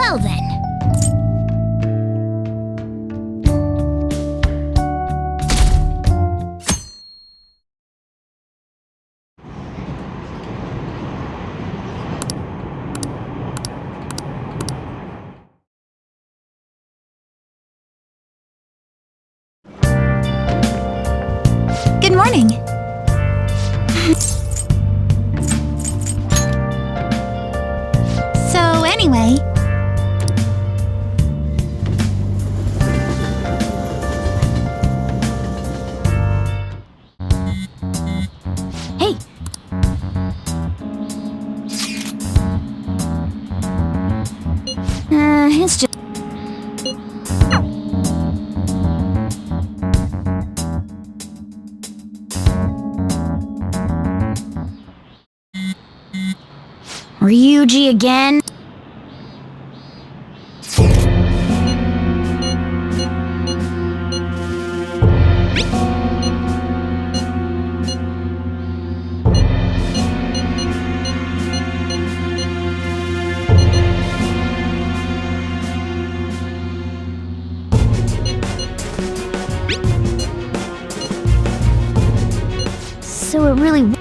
Well then. Good morning. So anyway... Hey! It's just... Ryuji again? So it really...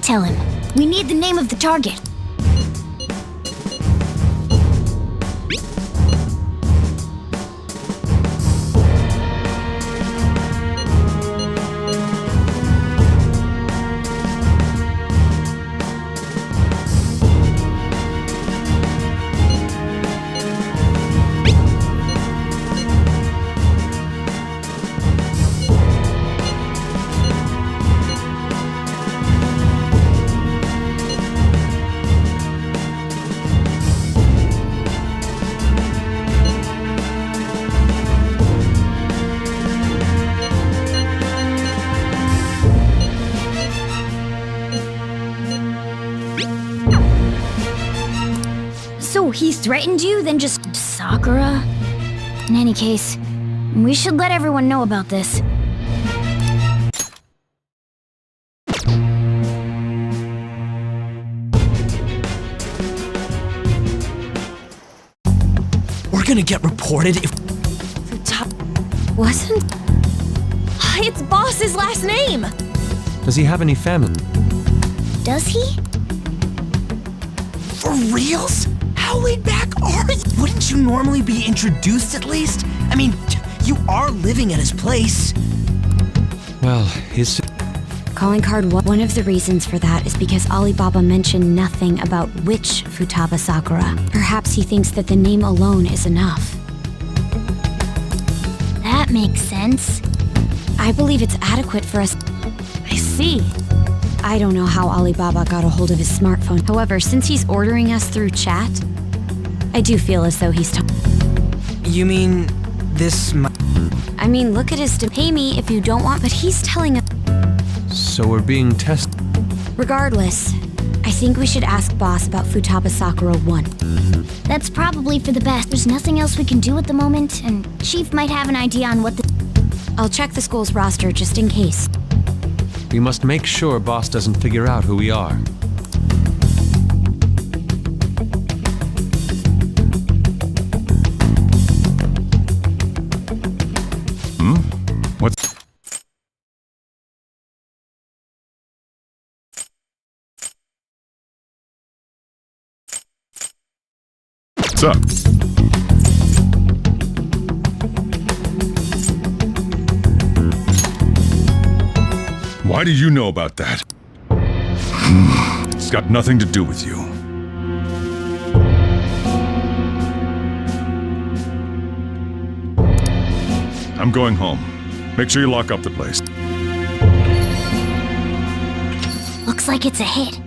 Tell him. We need the name of the target. So he threatened you, then just Sakura? In any case, we should let everyone know about this. We're gonna get reported if... Wasn't? It's Boss's last name! Does he have any family? Does he? For reals? How laid back are you? Wouldn't you normally be introduced at least? I mean, you are living at his place. Well, his... Calling card one of the reasons for that is because Alibaba mentioned nothing about which Futaba Sakura. Perhaps he thinks that the name alone is enough. That makes sense. I believe it's adequate for us. I see. I don't know how Alibaba got a hold of his smartphone. However, since he's ordering us through chat, I do feel as though he's You mean this... I mean, look at his... Pay me if you don't want, but he's telling us... So we're being tested. Regardless, I think we should ask Boss about Futaba Sakura 1. That's probably for the best. There's nothing else we can do at the moment, and Chief might have an idea on what the... I'll check the school's roster just in case. We must make sure Boss doesn't figure out who we are. What's... What's up? Why do you know about that? It's got nothing to do with you. I'm going home. Make sure you lock up the place. Looks Looks like it's a hit.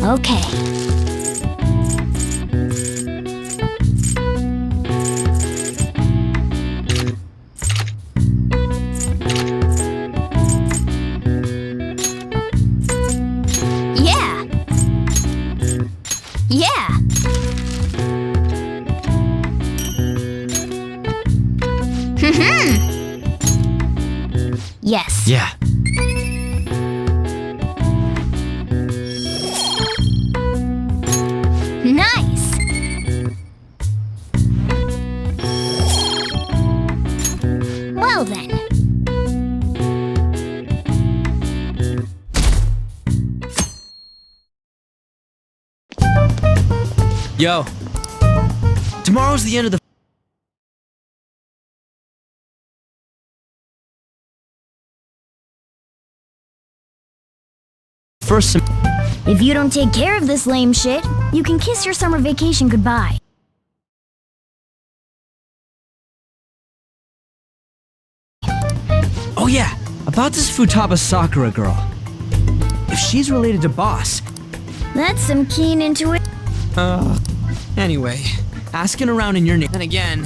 Okay. Yeah. Yeah. Yes. Yeah. Nice! Well then. Yo. Tomorrow's the end of the first sem- If you don't take care of this lame shit, you can kiss your summer vacation goodbye. Oh yeah, about this Futaba Sakura girl. If she's related to Boss. That's some keen intuition. Anyway, asking around in your name. Then again.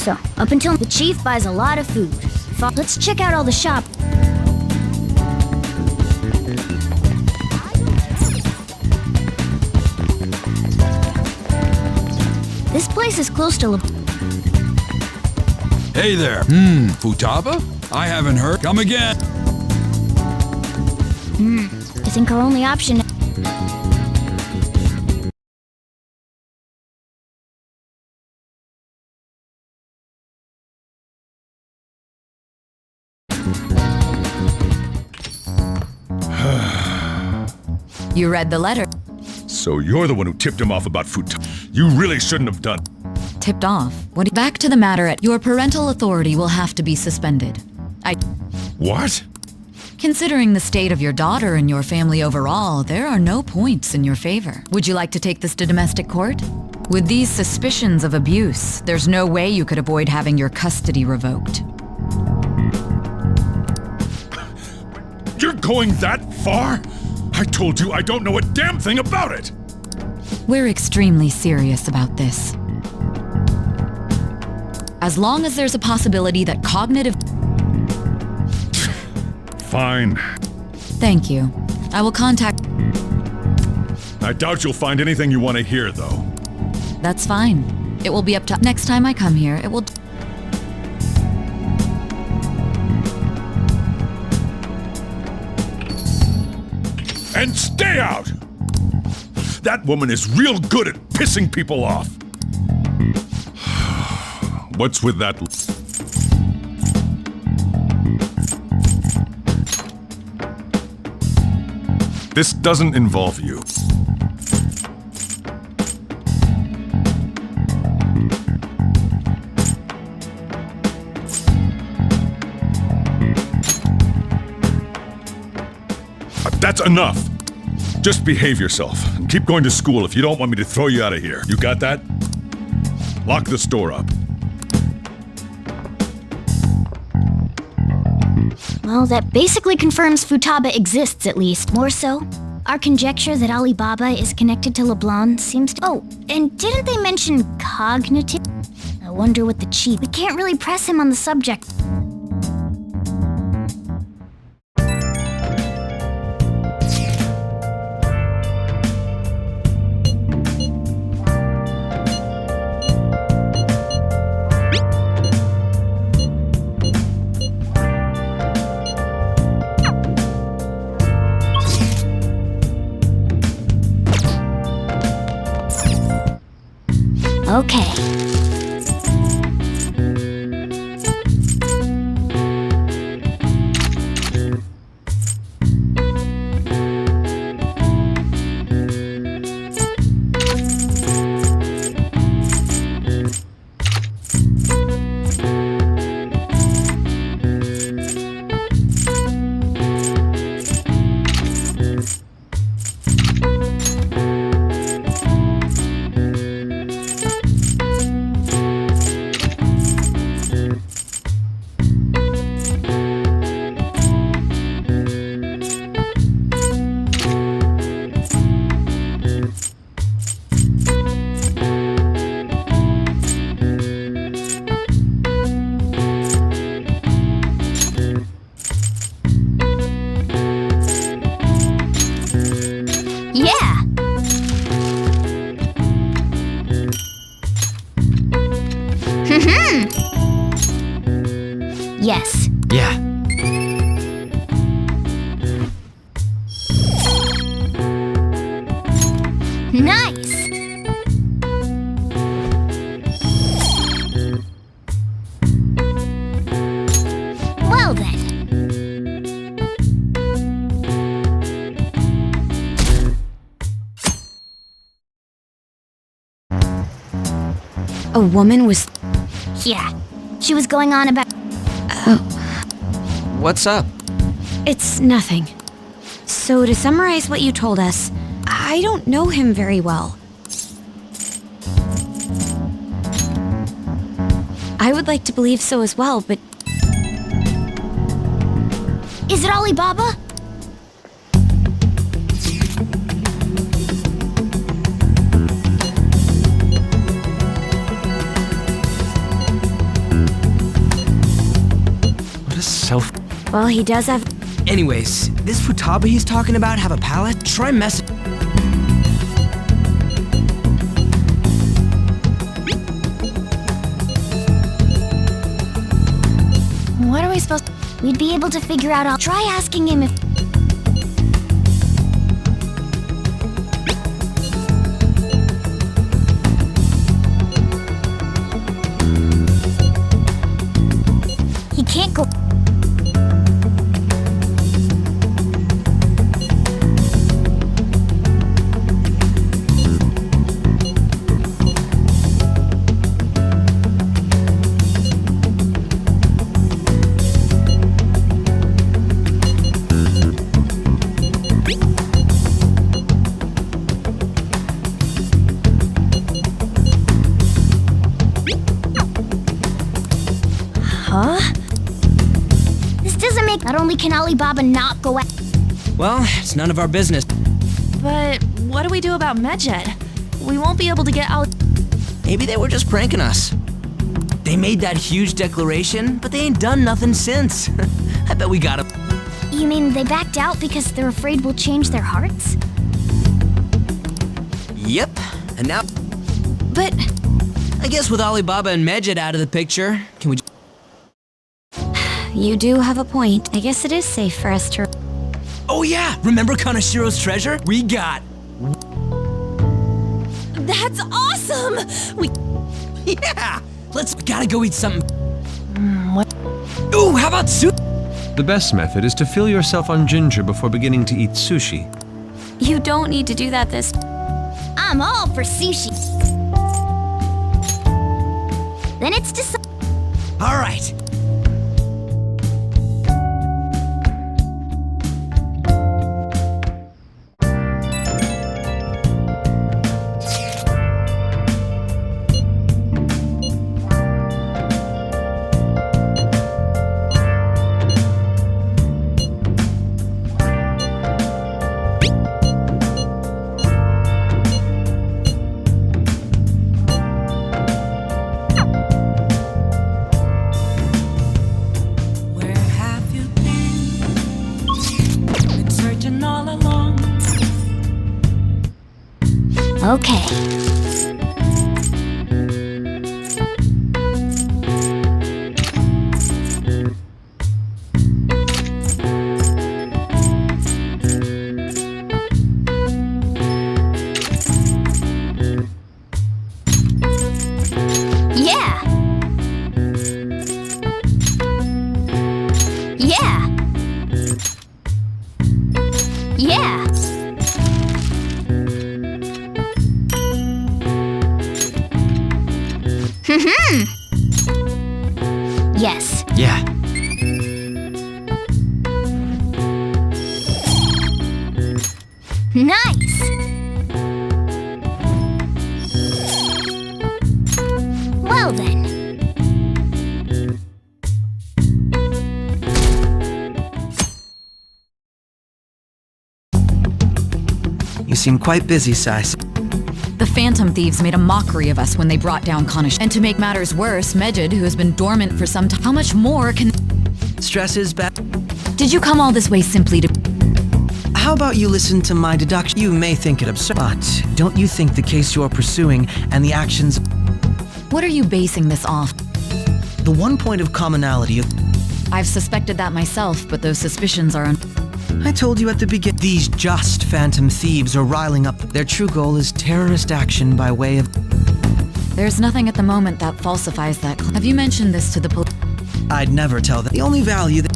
So, up until the chief buys a lot of food. Let's check out all the shop. This place is close to Hey there. Futaba? I haven't heard. Come again. I think our only option You read the letter. So you're the one who tipped him off about Futaba. You really shouldn't have done. Tipped off? Back to the matter at your parental authority will have to be suspended. What? Considering the state of your daughter and your family overall, there are no points in your favor. Would you like to take this to domestic court? With these suspicions of abuse, there's no way you could avoid having your custody revoked. You're going that far? I told you I don't know a damn thing about it! We're extremely serious about this. As long as there's a possibility that cognitive... Fine. Thank you. I will contact... I doubt you'll find anything you want to hear, though. That's fine. It will be up to... Next time I come here, it will... And stay out! That woman is real good at pissing people off. What's with that? This doesn't involve you. That's enough! Just behave yourself, and keep going to school if you don't want me to throw you out of here. You got that? Lock the store up. Well, that basically confirms Futaba exists, at least. More so, our conjecture that Alibaba is connected to LeBlanc seems to... Oh, and didn't they mention cognitive? I wonder what the chief... We can't really press him on the subject. Okay. Yes. Yeah. Nice! Well then. A woman was... Yeah. She was going on about... What's up? It's nothing. So to summarize what you told us, I don't know him very well. I would like to believe so as well, but... Is it Alibaba? What a self... Well, he does have... Anyways, this Futaba he's talking about have a palace? Try messing... What are we supposed to... We'd be able to figure out... I'll try asking him if... He can't go... make. Not only can Alibaba not go out. Well, it's none of our business. But what do we do about Medjed? We won't be able to get out. Maybe they were just pranking us. They made that huge declaration, but they ain't done nothing since. I bet we got 'em. You mean they backed out because they're afraid we'll change their hearts? Yep, and now... But I guess with Alibaba and Medjed out of the picture, can we... You do have a point. I guess it is safe for us to... Oh yeah, remember Kanashiro's treasure? We got... That's awesome! Yeah! Let's gotta go eat something. What? Ooh, how about soup? The best method is to fill yourself on ginger before beginning to eat sushi. You don't need to do that this... I'm all for sushi. Then it's decided. All right. Okay. Yeah. Yeah. Yeah. Yes. Yeah. Nice. Well then. You seem quite busy, Sais. The Phantom Thieves made a mockery of us when they brought down Kanish. And to make matters worse, Medjed, who has been dormant for some time, how much more can... Stress is bad. Did you come all this way simply to... How about you listen to my deduction? You may think it absurd, but don't you think the case you're pursuing and the actions... What are you basing this off? The one point of commonality... I've suspected that myself, but those suspicions are... I told you at the beginning, these just Phantom Thieves are riling up. Their true goal is terrorist action by way of... There's nothing at the moment that falsifies that. Have you mentioned this to the police? I'd never tell them. The only value that...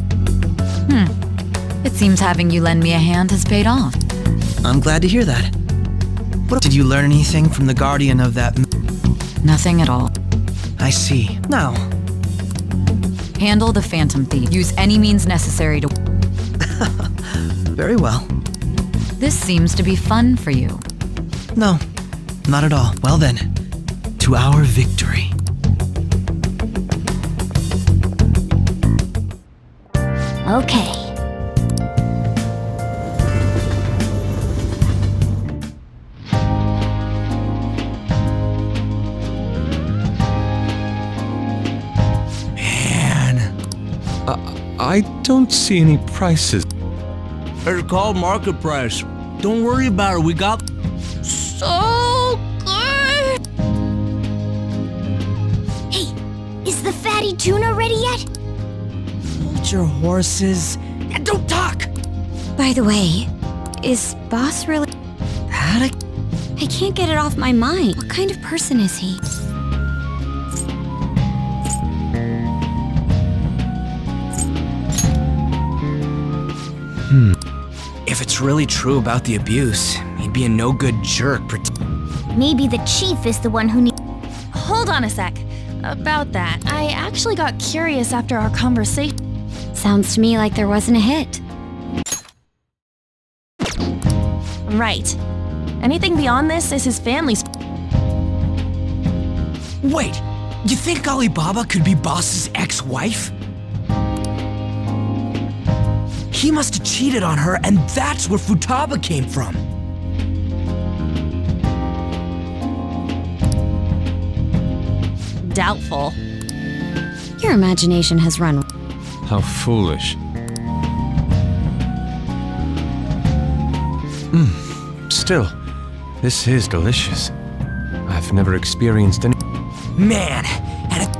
It seems having you lend me a hand has paid off. I'm glad to hear that. What did you learn anything from the guardian of that... Nothing at all. I see. Now... Handle the Phantom Thief. Use any means necessary to... Very well. This seems to be fun for you. No, not at all. Well then, to our victory. Okay. I don't see any prices. It's called market price. Don't worry about it. We got... So good! Hey, is the fatty tuna ready yet? Hold your horses and don't talk! By the way, is Boss really... I can't get it off my mind. What kind of person is he? If it's really true about the abuse, he'd be a no-good jerk. Maybe the chief is the one who needs... Hold on a sec. About that, I actually got curious after our conversation. Sounds to me like there wasn't a hit. Right. Anything beyond this is his family's... Wait, you think Alibaba could be Boss's ex-wife? he must have cheated on her, and that's where Futaba came from. Doubtful. Your imagination has run. How foolish. Still, this is delicious. I've never experienced any. Man, and it...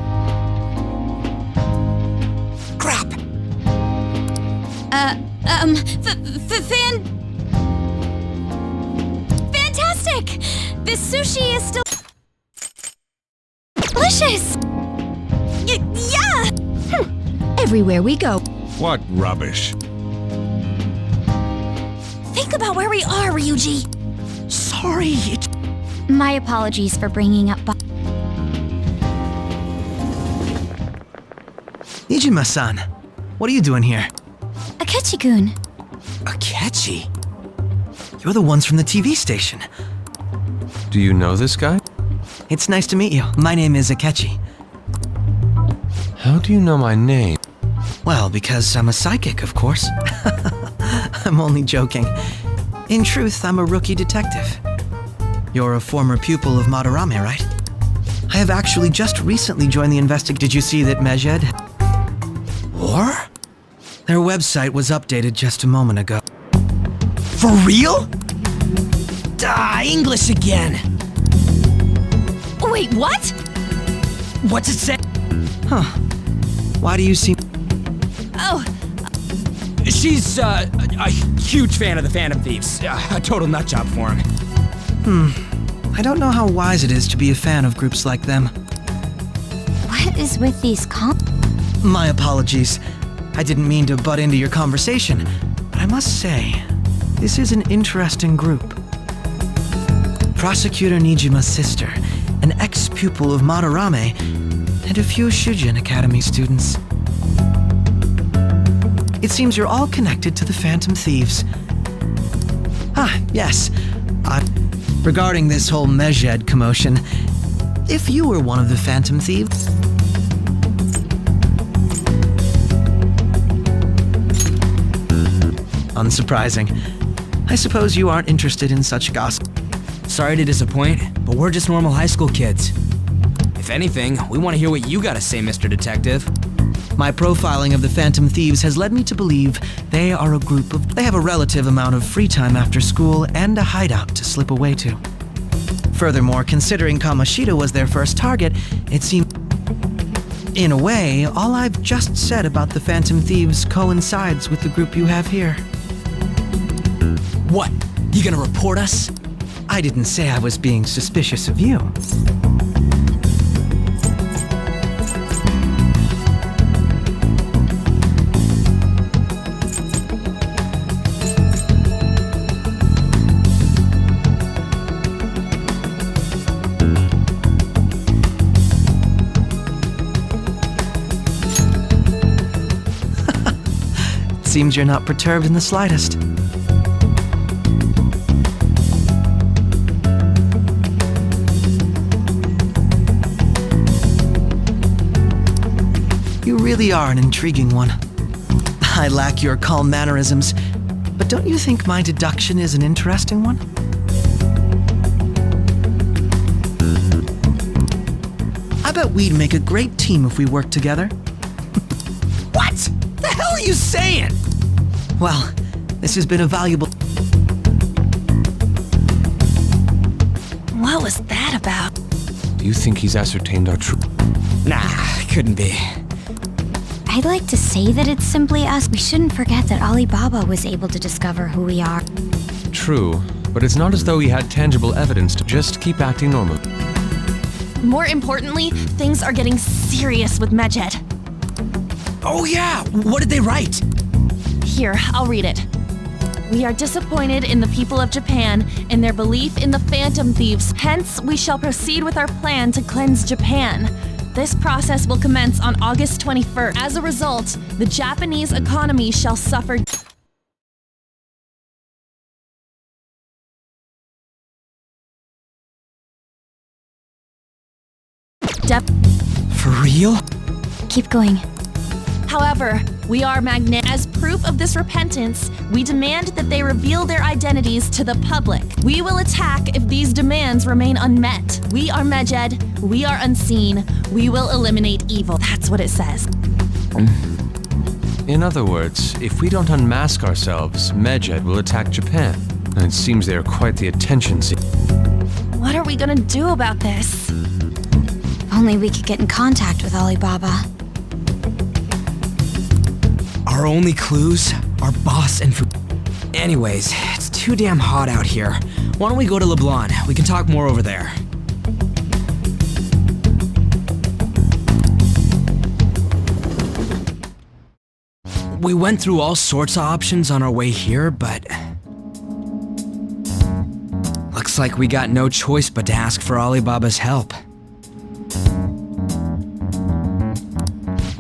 Crap! Fantastic! This sushi is still delicious! Yeah! Everywhere we go. What rubbish. Think about where we are, Ryuji. Sorry, My apologies for bringing up. Nijima-san, what are you doing here? Akechi-kun. Akechi? You're the ones from the TV station. Do you know this guy? It's nice to meet you. My name is Akechi. How do you know my name? Well, because I'm a psychic, of course. I'm only joking. In truth, I'm a rookie detective. You're a former pupil of Madarame, right? I have actually just recently joined the investigation. Did you see that Medjed? Or? Their website was updated just a moment ago. For real? English again! Wait, what? What's it say? Huh. Why do you seem... Oh, She's a huge fan of the Phantom Thieves. A total nutjob for him. I don't know how wise it is to be a fan of groups like them. What is with these My apologies. I didn't mean to butt into your conversation, but I must say, this is an interesting group. Prosecutor Nijima's sister, an ex-pupil of Madarame, and a few Shujin Academy students. It seems you're all connected to the Phantom Thieves. Ah, yes. Regarding this whole Medjed commotion, if you were one of the Phantom Thieves... Unsurprising. I suppose you aren't interested in such gossip. Sorry to disappoint, but we're just normal high school kids. If anything, we want to hear what you gotta say, Mr. Detective. My profiling of the Phantom Thieves has led me to believe they are a group of... They have a relative amount of free time after school and a hideout to slip away to. Furthermore, considering Kamoshida was their first target, it seems... In a way, all I've just said about the Phantom Thieves coincides with the group you have here. What? You gonna report us? I didn't say I was being suspicious of you. Seems you're not perturbed in the slightest. You really are an intriguing one. I lack your calm mannerisms, but don't you think my deduction is an interesting one? I bet we'd make a great team if we worked together. What? The hell are you saying? Well, this has been a valuable... what was that about? Do you think he's ascertained our true... Nah, couldn't be. I'd like to say that it's simply us. We shouldn't forget that Alibaba was able to discover who we are. True, but it's not as though he had tangible evidence to just keep acting normally. More importantly, things are getting serious with Medjed. Oh yeah, what did they write? Here, I'll read it. We are disappointed in the people of Japan in their belief in the Phantom Thieves. Hence, we shall proceed with our plan to cleanse Japan. This process will commence on August 21st. As a result, the Japanese economy shall suffer For real? Keep going. However, We are As proof of this repentance, we demand that they reveal their identities to the public. We will attack if these demands remain unmet. We are Medjed. We are unseen. We will eliminate evil. That's what it says. In other words, if we don't unmask ourselves, Medjed will attack Japan. And it seems they are quite the attention seeker. What are we gonna do about this? If only we could get in contact with Alibaba. Our only clues are boss and Anyways, it's too damn hot out here. Why don't we go to Leblon? We can talk more over there. We went through all sorts of options on our way here, but looks like we got no choice but to ask for Alibaba's help.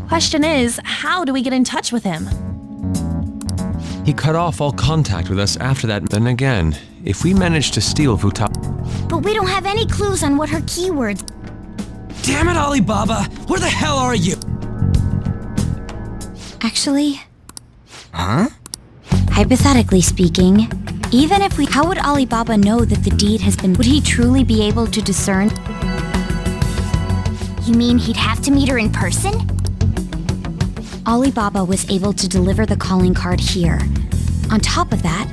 Question is, how do we get in touch with him? He cut off all contact with us after that. Then again, if we manage to steal Futaba... But we don't have any clues on what her keywords. Damn it, Alibaba! Where the hell are you? Actually, Huh? hypothetically speaking, even if we... How would Alibaba know that the deed has been... Would he truly be able to discern... You mean he'd have to meet her in person? Alibaba was able to deliver the calling card here. On top of that,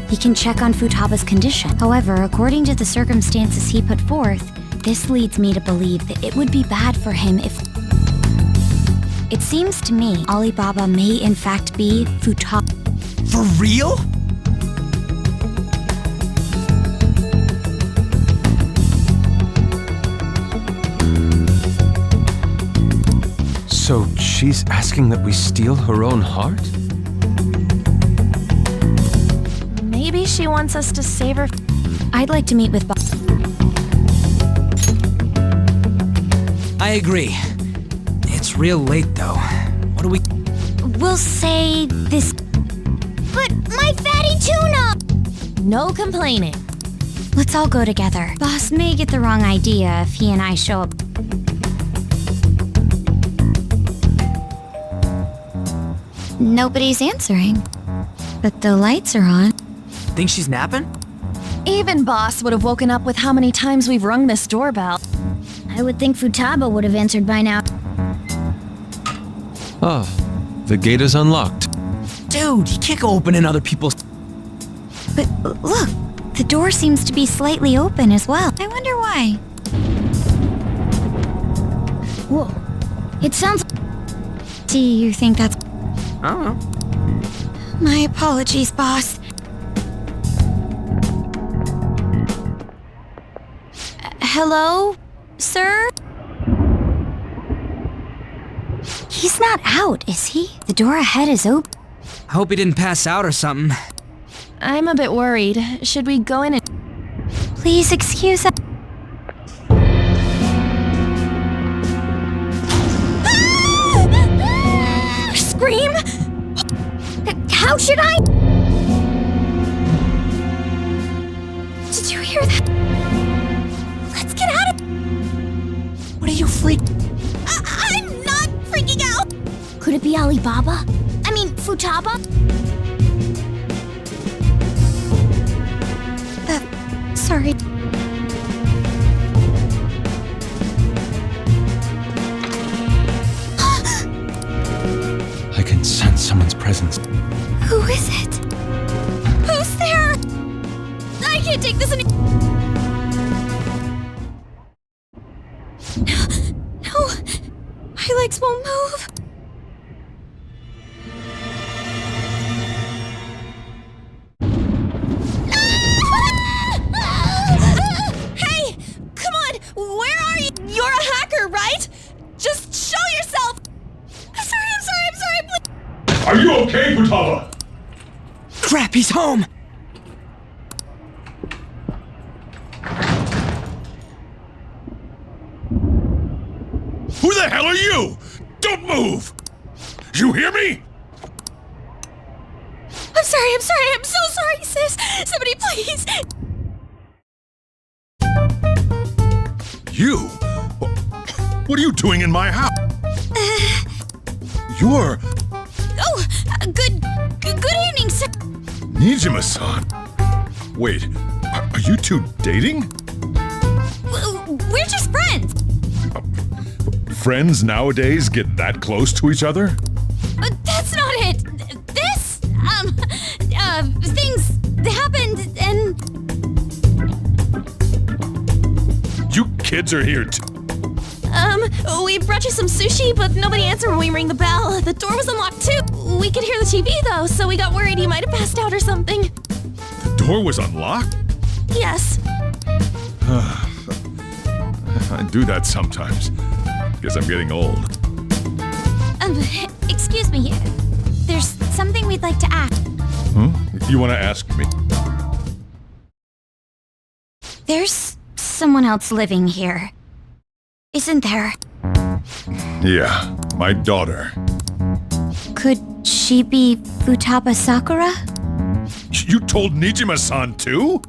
he can check on Futaba's condition. However, according to the circumstances he put forth, this leads me to believe that it would be bad for him if... It seems to me Alibaba may in fact be Futaba. For real? So she's asking that we steal her own heart? Maybe she wants us to save her. I'd like to meet with I agree. It's real late though. What do we... We'll say this... But my fatty tuna! No complaining. Let's all go together. Boss may get the wrong idea if he and I show up. Nobody's answering. But the lights are on. Think she's napping? Even Boss would have woken up with how many times we've rung this doorbell. I would think Futaba would have answered by now. Ah, the gate is unlocked. Dude, you can't go opening other people's... But look, the door seems to be slightly open as well. I wonder why. Whoa. It sounds... Do you think that's... I don't know. My apologies, boss. Hello, sir? He's not out, is he? The door ahead is open. I hope he didn't pass out or something. I'm a bit worried. Should we go in and... Please excuse us. Scream? How should I? Did you hear that? Let's get out of... What are you freaked... I'm not freaking out! Could it be Alibaba? I mean, Futaba? Sorry. I can sense someone's presence. Who is it? Who's there? I can't take this any... No, my legs won't move. Hey! Come on! Where are you? You're a hacker, right? Just show yourself! I'm sorry, please! Are you okay, Futaba? Crap, he's home! Who the hell are you? Don't move! You hear me? I'm so sorry, sis! Somebody please! You? What are you doing in my house? You're... Nijima-san. Wait, are you two dating? We're just friends. Friends nowadays get that close to each other? That's not it. This, things happened and... You kids are here too. We brought you some sushi, but nobody answered when we rang the bell. The door was unlocked too. We could hear the TV though, so we got worried you might have passed out or something. The door was unlocked? Yes. I do that sometimes. Guess I'm getting old. Excuse me. There's something we'd like to ask. You want to ask me? There's someone else living here. Isn't there? Yeah, my daughter. Could she be Futaba Sakura? You told Nijima-san too?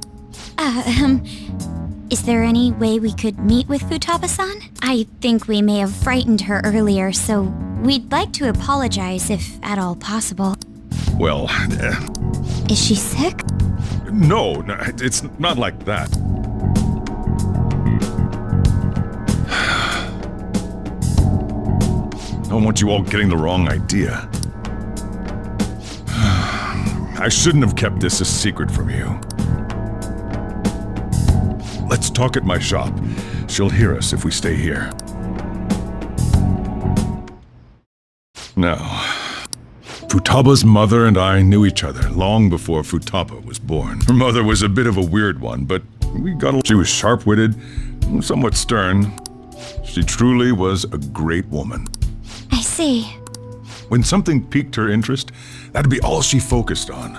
Is there any way we could meet with Futaba-san? I think we may have frightened her earlier, so we'd like to apologize if at all possible. Well, Is she sick? no, it's not like that. I don't want you all getting the wrong idea. I shouldn't have kept this a secret from you. Let's talk at my shop. She'll hear us if we stay here. Now, Futaba's mother and I knew each other long before Futaba was born. Her mother was a bit of a weird one, but we got along. She was sharp-witted, somewhat stern. She truly was a great woman. I see. When something piqued her interest, that'd be all she focused on.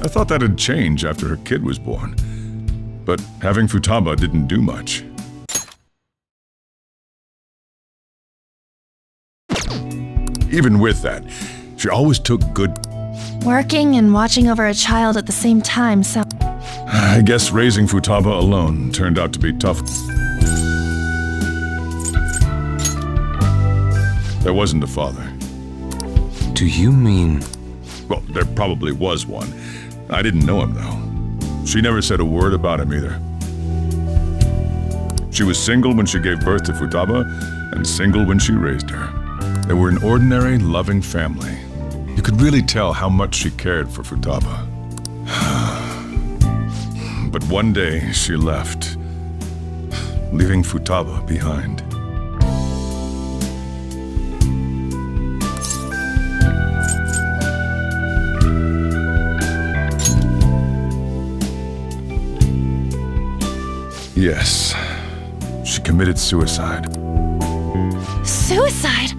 I thought that'd change after her kid was born. But having Futaba didn't do much. Even with that, she always took good... Working and watching over a child at the same time, so... I guess raising Futaba alone turned out to be tough. There wasn't a father. Do you mean... Well, there probably was one. I didn't know him, though. She never said a word about him either. She was single when she gave birth to Futaba, and single when she raised her. They were an ordinary, loving family. You could really tell how much she cared for Futaba. But one day, she left, leaving Futaba behind. Yes, she committed suicide. Suicide?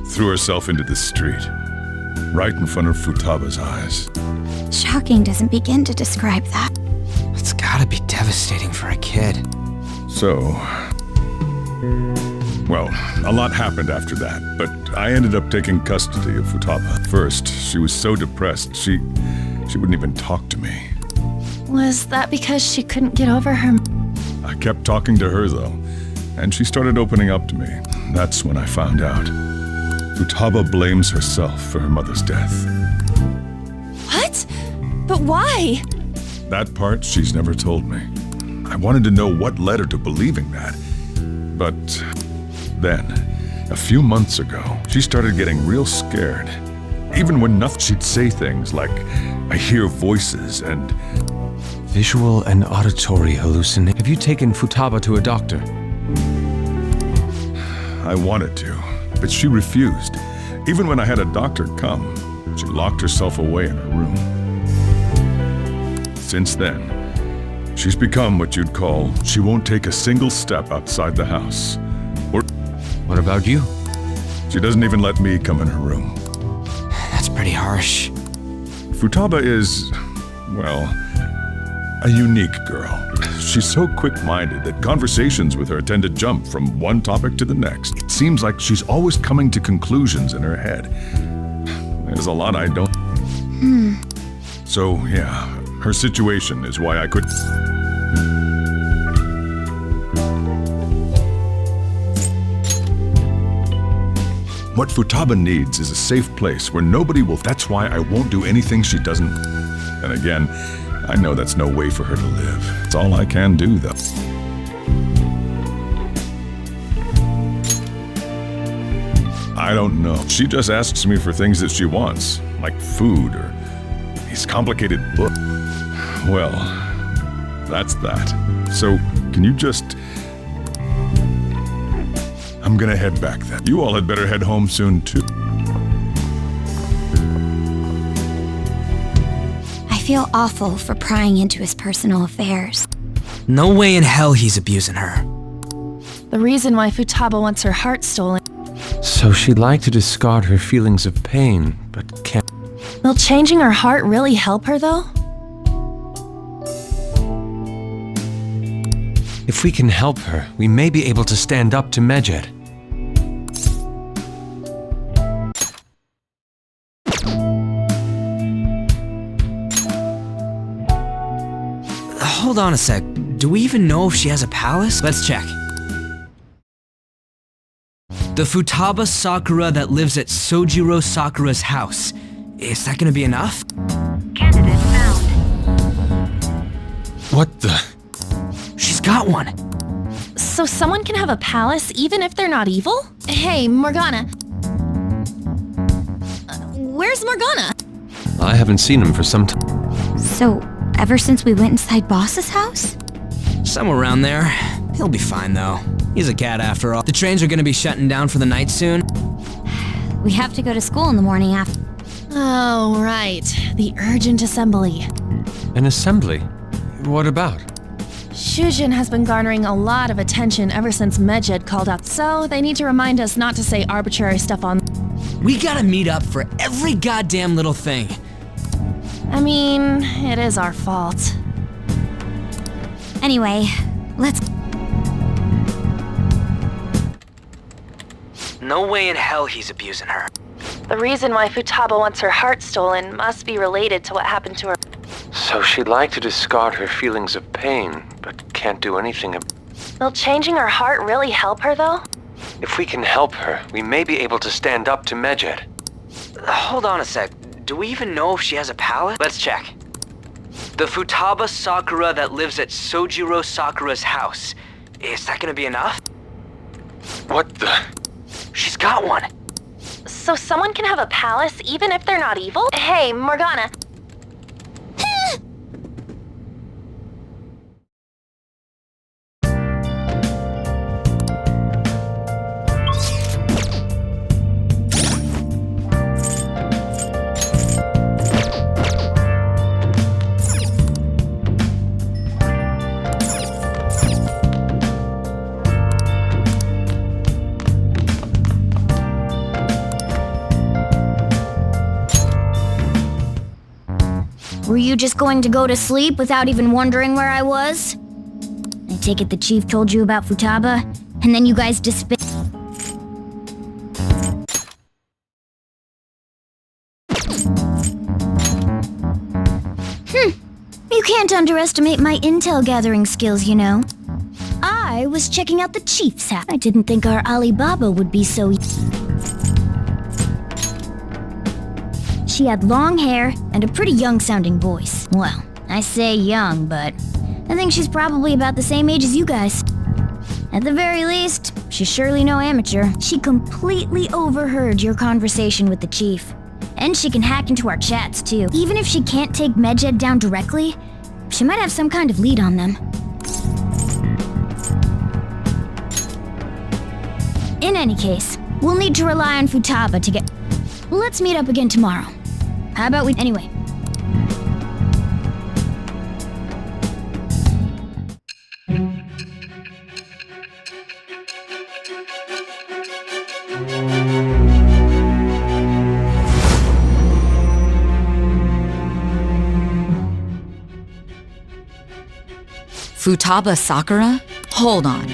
Threw herself into the street, right in front of Futaba's eyes. Shocking doesn't begin to describe that. It's gotta be devastating for a kid. So, well, a lot happened after that, but I ended up taking custody of Futaba. First, she was so depressed, she wouldn't even talk to me. Was that because she couldn't get over her... I kept talking to her, though, and she started opening up to me. That's when I found out. Futaba blames herself for her mother's death. What? But why? That part she's never told me. I wanted to know what led her to believing that. But then, a few months ago, she started getting real scared. Even when nothing, she'd say things like, I hear voices and... Visual and auditory hallucination. Have you taken Futaba to a doctor? I wanted to, but she refused. Even when I had a doctor come, she locked herself away in her room. Since then, she's become what you'd call, she won't take a single step outside the house. Or What about you? she doesn't even let me come in her room. That's pretty harsh. Futaba is, well, a unique girl. She's so quick-minded that conversations with her tend to jump from one topic to the next. It seems like she's always coming to conclusions in her head. There's a lot I don't... So, yeah, her situation is why I could... What Futaba needs is a safe place where nobody will. That's why I won't do anything she doesn't. And again, I know that's no way for her to live. It's all I can do, though. I don't know. She just asks me for things that she wants, like food or these complicated books. Well, that's that. So, can you just... I'm gonna head back then. You all had better head home soon, too. I feel awful for prying into his personal affairs. No way in hell he's abusing her. The reason why Futaba wants her heart stolen. So she'd like to discard her feelings of pain, but can't. Will changing her heart really help her, though? If we can help her, we may be able to stand up to Medjed. Hold on a sec. Do we even know if she has a palace? Let's check. The Futaba Sakura that lives at Sojiro Sakura's house. Is that gonna be enough? Candidate found. What the? She's got one. So someone can have a palace even if they're not evil? Hey, Morgana. Where's Morgana? I haven't seen him for some time. So, ever since we went inside Boss's house? Somewhere around there. He'll be fine, though. He's a cat after all. The trains are gonna be shutting down for the night soon. We have to go to school in the morning after. Oh, right. The urgent assembly. An assembly? What about? Shujin has been garnering a lot of attention ever since Medjed called out, so they need to remind us not to say arbitrary stuff on. We gotta meet up for every goddamn little thing. I mean, it is our fault. Anyway, let's. No way in hell he's abusing her. The reason why Futaba wants her heart stolen must be related to what happened to her. So she'd like to discard her feelings of pain, but can't do anything about. Will changing her heart really help her, though? If we can help her, we may be able to stand up to Medjed. Hold on a sec. Do we even know if she has a palace? Let's check. The Futaba Sakura that lives at Sojiro Sakura's house. Is that gonna be enough? What the? She's got one. So someone can have a palace even if they're not evil? Hey, Morgana. Were you just going to go to sleep without even wondering where I was? I take it the chief told you about Futaba, and then you guys disbanded. You can't underestimate my intel gathering skills, you know. I was checking out the chief's house. I didn't think our Alibaba would be so... She had long hair and a pretty young-sounding voice. Well, I say young, but I think she's probably about the same age as you guys. At the very least, she's surely no amateur. She completely overheard your conversation with the chief. And she can hack into our chats, too. Even if she can't take Medjed down directly, she might have some kind of lead on them. In any case, we'll need to rely on Futaba to get... Let's meet up again tomorrow. How about we... Anyway. Futaba Sakura? Hold on.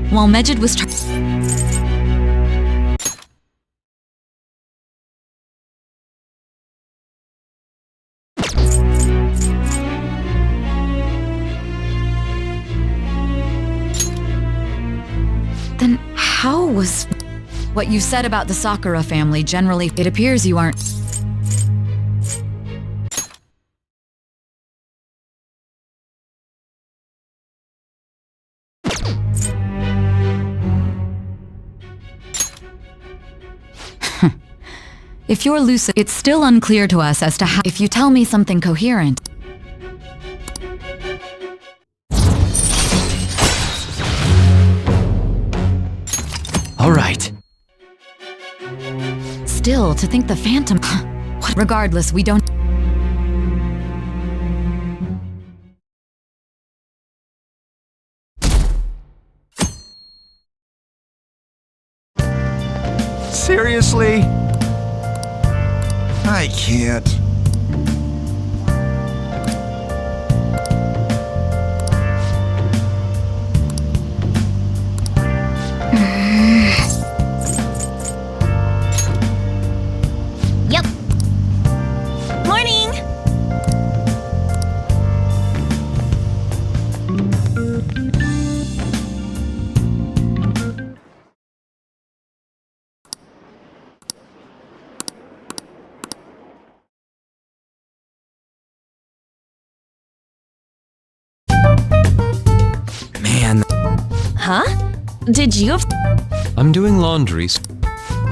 While Medjed was Then how was... What you said about the Sakura family, generally, it appears you aren't... If you're lucid, it's still unclear to us as to how... If you tell me something coherent... All right. Still, to think the Phantom... What? Regardless, we don't... Seriously? I can't. Yep. Morning! Man, Huh? Did you have... I'm doing laundry.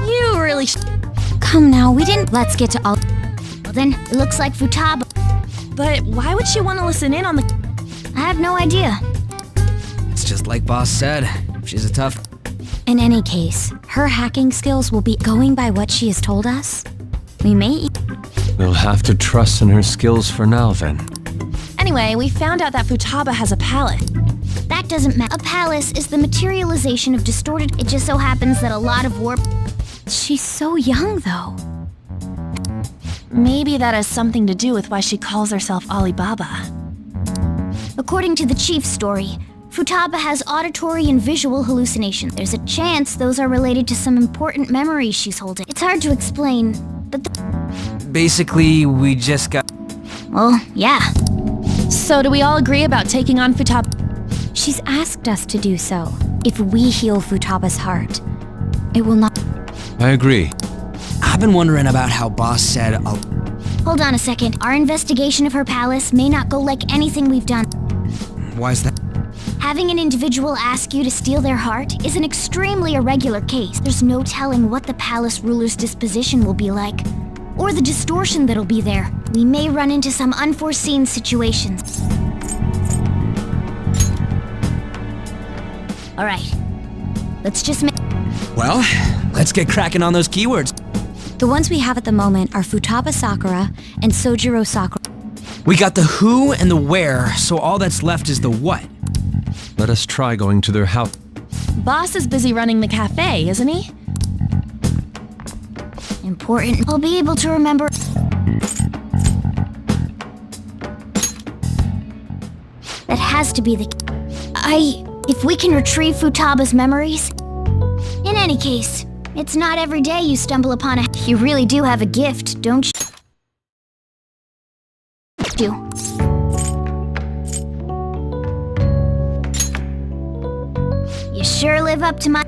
You really Come now, we didn't. Let's get to all. Well then, it looks like Futaba. But why would she want to listen in on the... I have no idea. it's just like Boss said. She's a tough... In any case, her hacking skills will be going by what she has told us. We may. We'll have to trust in her skills for now, then. Anyway, we found out that Futaba has a palace. That doesn't matter. A palace is the materialization of distorted... It just so happens that a lot of warp... She's so young, though. Maybe that has something to do with why she calls herself Alibaba. According to the chief's story, Futaba has auditory and visual hallucinations. There's a chance those are related to some important memories she's holding. It's hard to explain, but Basically, we just got... well, yeah. So do we all agree about taking on Futaba? She's asked us to do so. If we heal Futaba's heart, it will not. I agree. I've been wondering about how Boss said... Hold on a second. Our investigation of her palace may not go like anything we've done. Why is that? Having an individual ask you to steal their heart is an extremely irregular case. There's no telling what the palace ruler's disposition will be like, or the distortion that'll be there. We may run into some unforeseen situations. All right. Let's just make... Well, let's get cracking on those keywords. The ones we have at the moment are Futaba Sakura and Sojiro Sakura. We got the who and the where, so all that's left is the what. Let us try going to their house. Boss is busy running the cafe, isn't he? Important. I'll be able to remember... That has to be the... If we can retrieve Futaba's memories... In any case, it's not every day you stumble upon a... You really do have a gift, don't you? You sure live up to my...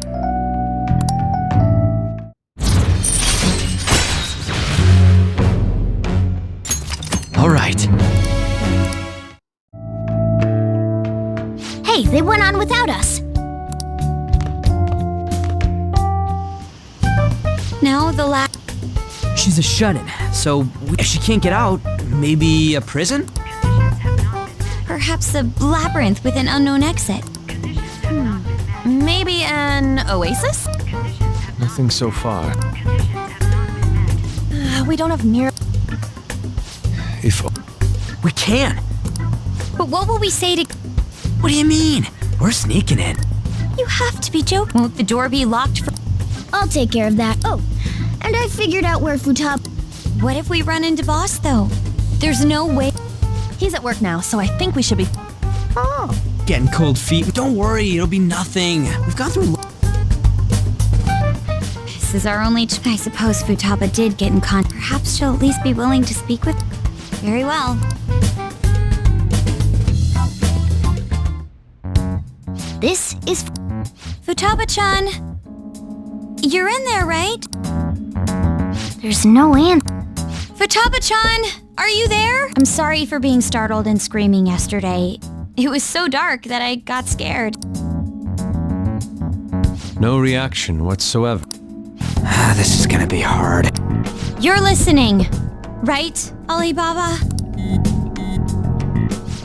All right. Hey, they went on without us. Now the last. She's a shut-in, so if she can't get out, maybe a prison? Perhaps a labyrinth with an unknown exit. Maybe an oasis? Nothing so far. We don't have near... If... We can. But what will we say to. What do you mean? We're sneaking in. You have to be joking. Won't the door be locked for. I'll take care of that. Oh, and I figured out where Futaba... What if we run into Boss, though? There's no way. He's at work now, so I think we should be... Getting cold feet. Don't worry, it'll be nothing. We've gone through... This is our only. I suppose Futaba did get in contact. Perhaps she'll at least be willing to speak with. Very well. This is... Futaba-chan! You're in there, right? There's no answer. Futaba-chan, are you there? I'm sorry for being startled and screaming yesterday. It was so dark that I got scared. No reaction whatsoever. This is gonna be hard. You're listening, right, Alibaba?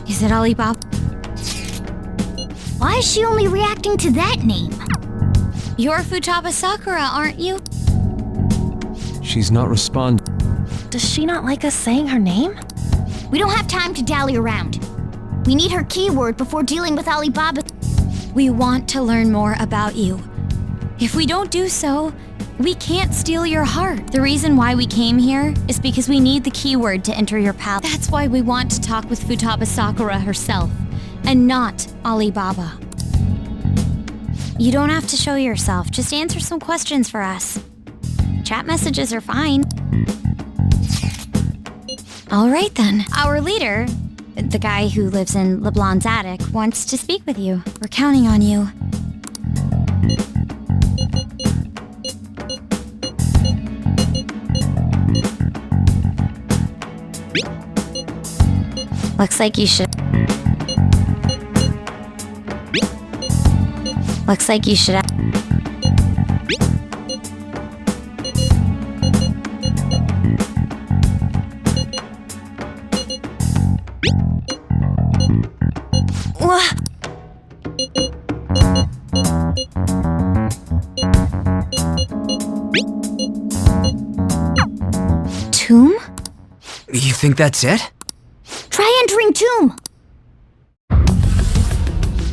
Is it Alibaba? Why is she only reacting to that name? You're Futaba Sakura, aren't you? She's not responding. Does she not like us saying her name? We don't have time to dally around. We need her keyword before dealing with Alibaba. We want to learn more about you. If we don't do so, we can't steal your heart. The reason why we came here is because we need the keyword to enter your palace. That's why we want to talk with Futaba Sakura herself, and not Alibaba. You don't have to show yourself, just answer some questions for us. Chat messages are fine. All right then. Our leader, the guy who lives in LeBlanc's attic, wants to speak with you. We're counting on you. Looks like you should... Looks like you should... What? Tomb? You think that's it? Try entering tomb.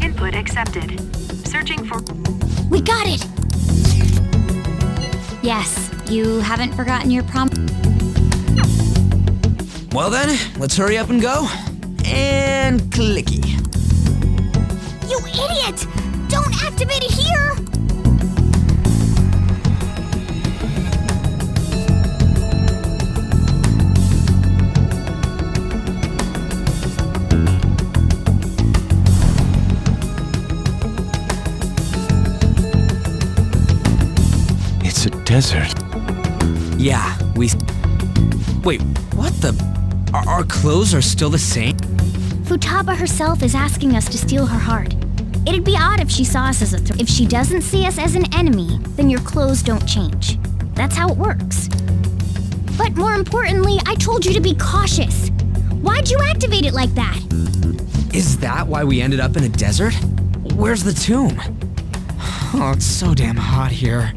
Input accepted. Searching for... We got it. Yes, you haven't forgotten your prompt. Well then, let's hurry up and go. And clicky. You idiot! Don't activate it here! It's a desert. Yeah, we... Wait, what the... Our clothes are still the same? Futaba herself is asking us to steal her heart. It'd be odd if she saw us as a threat. If she doesn't see us as an enemy, then your clothes don't change. That's how it works. But more importantly, I told you to be cautious. Why'd you activate it like that? Is that why we ended up in a desert? Where's the tomb? Oh, it's so damn hot here.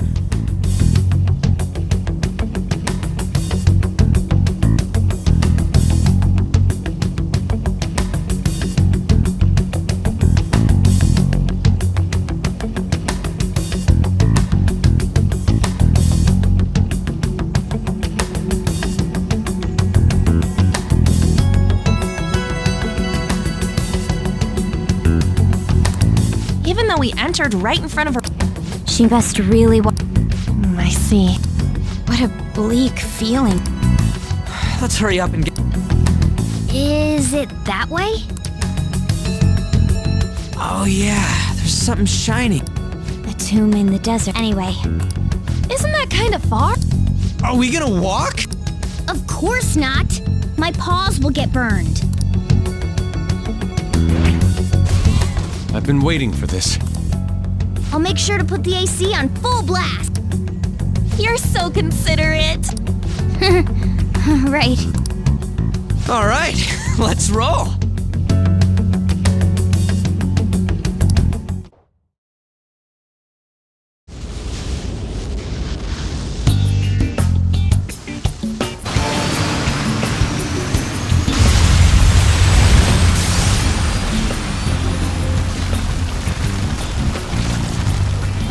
Even though we entered right in front of her... She must really I see. What a bleak feeling. Let's hurry up and get... Is it that way? Oh yeah, there's something shiny. The tomb in the desert. Anyway, Isn't that kind of far? Are we gonna walk? Of course not. My paws will get burned. I've been waiting for this. I'll make sure to put the AC on full blast. You're so considerate. Right. All right, let's roll.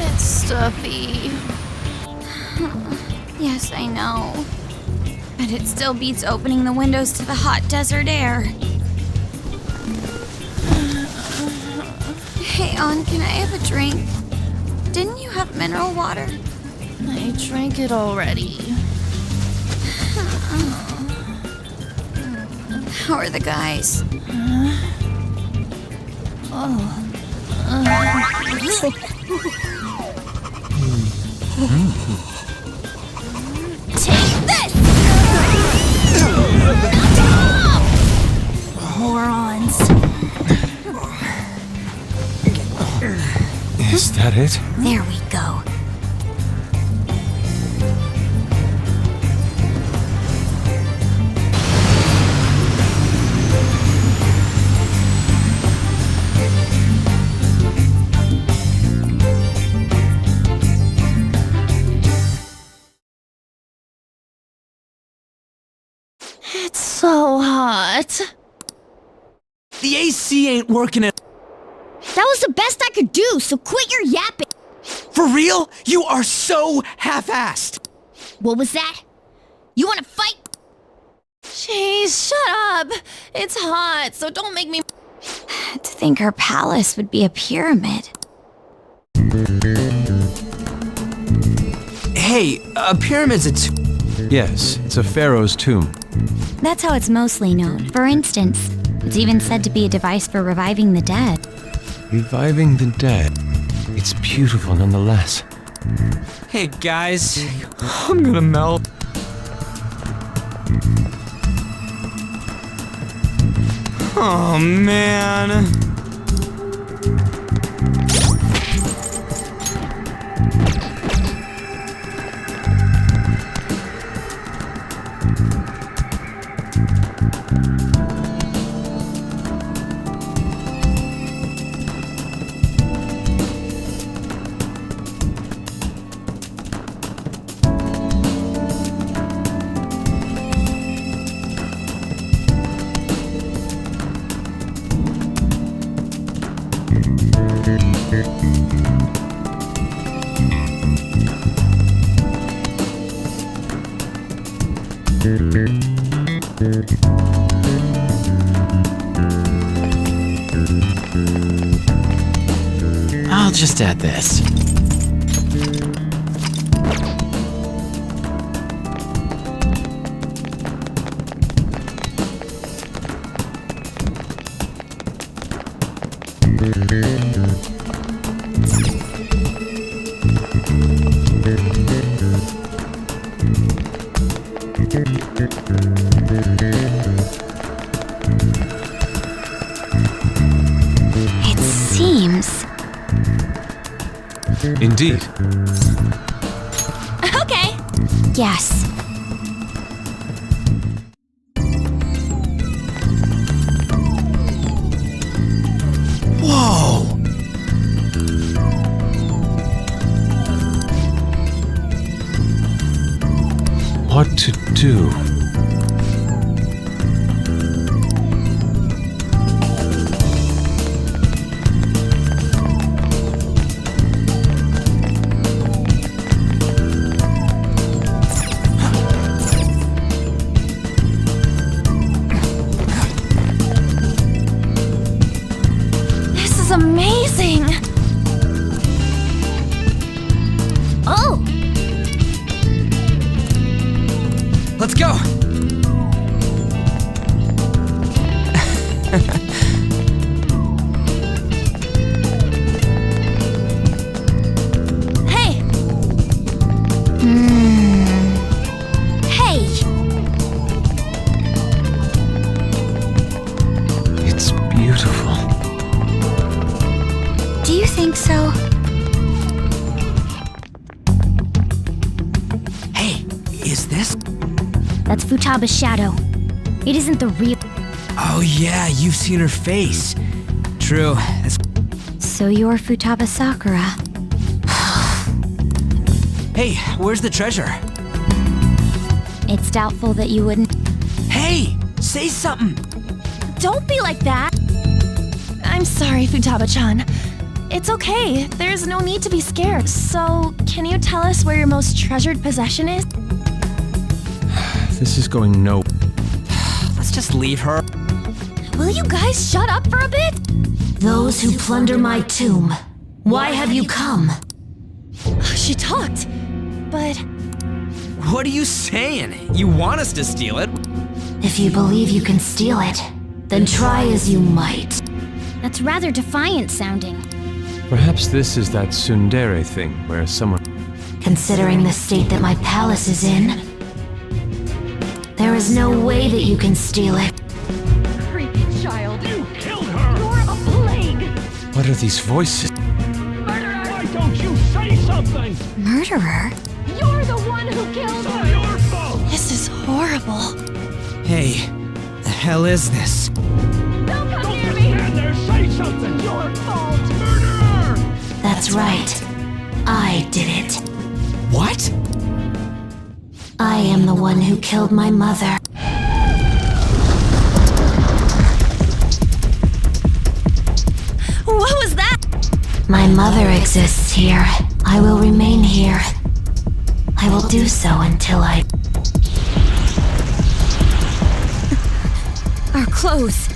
It's stuffy. yes, I know. But it still beats opening the windows to the hot desert air. Hey, An, can I have a drink? Didn't you have mineral water? I drank it already. How are the guys? Take this! Morons. Is that it? There we go. It's so hot. The AC ain't working at. That was the best I could do, so quit your yapping. For real? You are so half-assed. What was that? You wanna fight? Jeez, shut up. It's hot, so don't make me. To think her palace would be a pyramid. Hey, a pyramid's a Yes, it's a pharaoh's tomb. That's how it's mostly known. For instance, it's even said to be a device for reviving the dead. Reviving the dead. It's beautiful nonetheless. Hey guys, I'm gonna melt. Oh man. I'll just add this. It seems... Indeed. Okay. Yes. Whoa! What to do? This is amazing. Oh! Let's go! Hey, Hey! It's beautiful. Do you think so? Hey, is this? That's Futaba's shadow. It isn't the real. Oh yeah, you've seen her face. True. That's... So you're Futaba Sakura. Hey, where's the treasure? It's doubtful that you wouldn't... Hey, say something. don't be like that. I'm sorry, Futaba-chan. It's okay. There's no need to be scared. So, can you tell us where your most treasured possession is? This is going no. Let's just leave her. Will you guys shut up for a bit? Those who plunder my tomb, why have you come? She talked, but What are you saying? You want us to steal it? If you believe you can steal it, then try as you might. That's rather defiant sounding. Perhaps this is that tsundere thing where someone. considering the state that my palace is in. There is no way that you can steal it. Creepy child. You killed her! You're a plague! What are these voices? Murderer! Why don't you say something? Murderer? You're the one who killed her! It's your fault! This is horrible. Hey, the hell is this? Don't come near me! Stand there, say something! Your fault! Murderer! That's right. I did it. What? I am the one who killed my mother. What was that? My mother exists here. I will remain here. I will do so until I... Our clothes.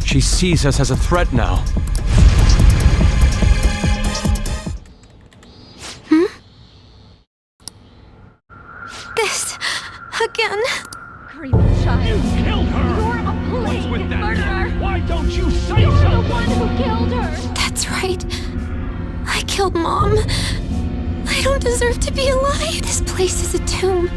She sees us as a threat now. This again. Creepy child. You killed her! You're a plague! What's with that? Murderer! Why don't you say You're something? You're the one who killed her! That's right. I killed Mom. I don't deserve to be alive. This place is a tomb.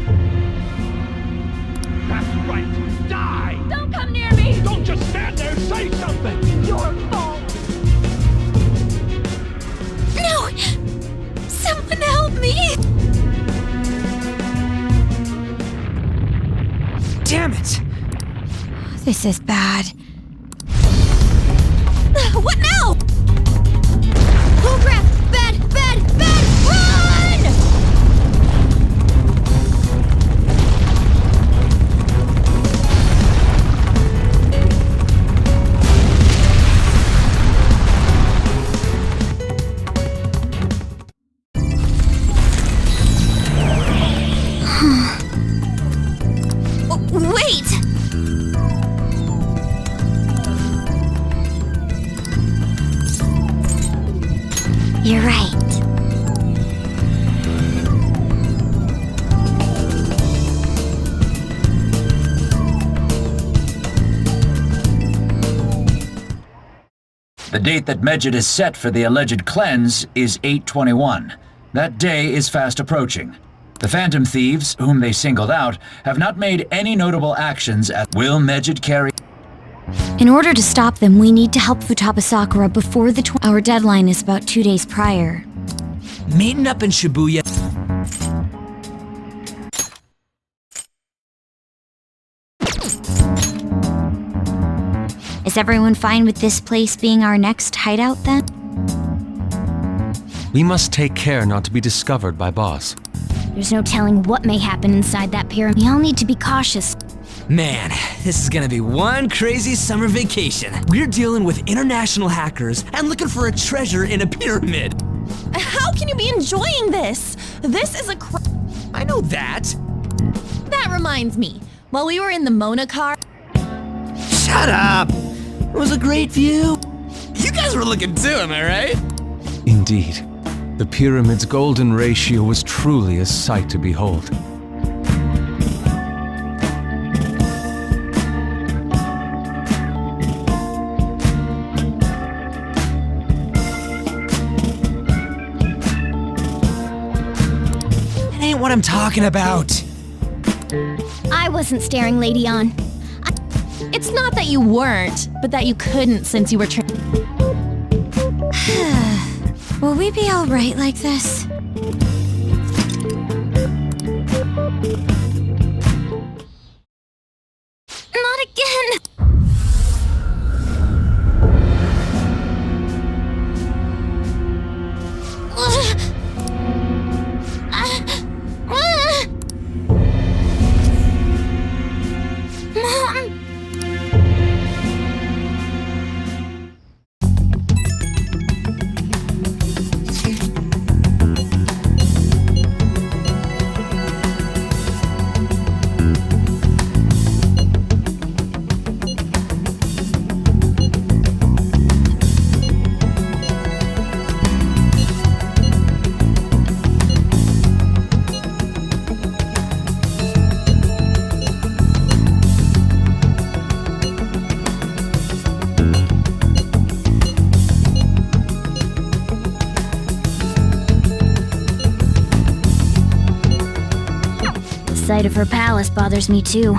That's right! Die! Don't come near me! Don't just stand there, say something! Your fault! No! Someone help me! Damn it! This is bad. What now? Oh crap! Bad! Bad! Bad! Run! Wait! You're right. The date that Medjed is set for the alleged cleanse is 8/21. That day is fast approaching. The Phantom Thieves, whom they singled out, have not made any notable actions at... Will Medjed carry... In order to stop them, we need to help Futaba Sakura before the Our deadline is about 2 days prior. Meeting up in Shibuya. Is everyone fine with this place being our next hideout then? We must take care not to be discovered by Boss. There's no telling what may happen inside that pyramid. We all need to be cautious. Man, this is gonna be one crazy summer vacation. We're dealing with international hackers and looking for a treasure in a pyramid. How can you be enjoying this? This is a I know that. That reminds me. While we were in the Mona car... Shut up! It was a great view. You guys were looking too, am I right? Indeed. The pyramid's golden ratio was truly a sight to behold. That ain't what I'm talking about. I wasn't staring Lady on. It's not that you weren't, but that you couldn't since you were Will we be all right like this? Not again! Mom! sight of her palace bothers me too.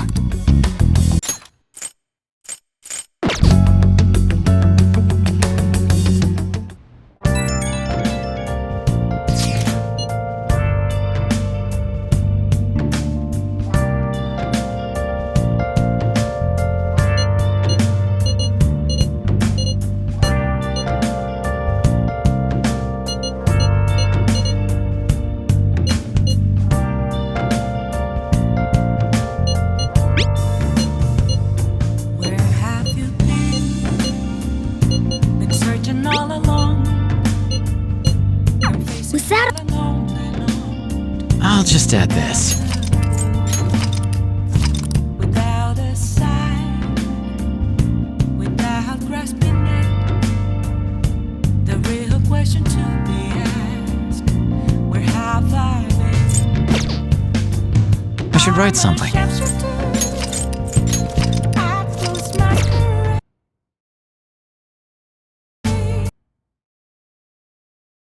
I'll just add this. Without a sign, without grasping it, the real question to be asked, where have I been? I should write something.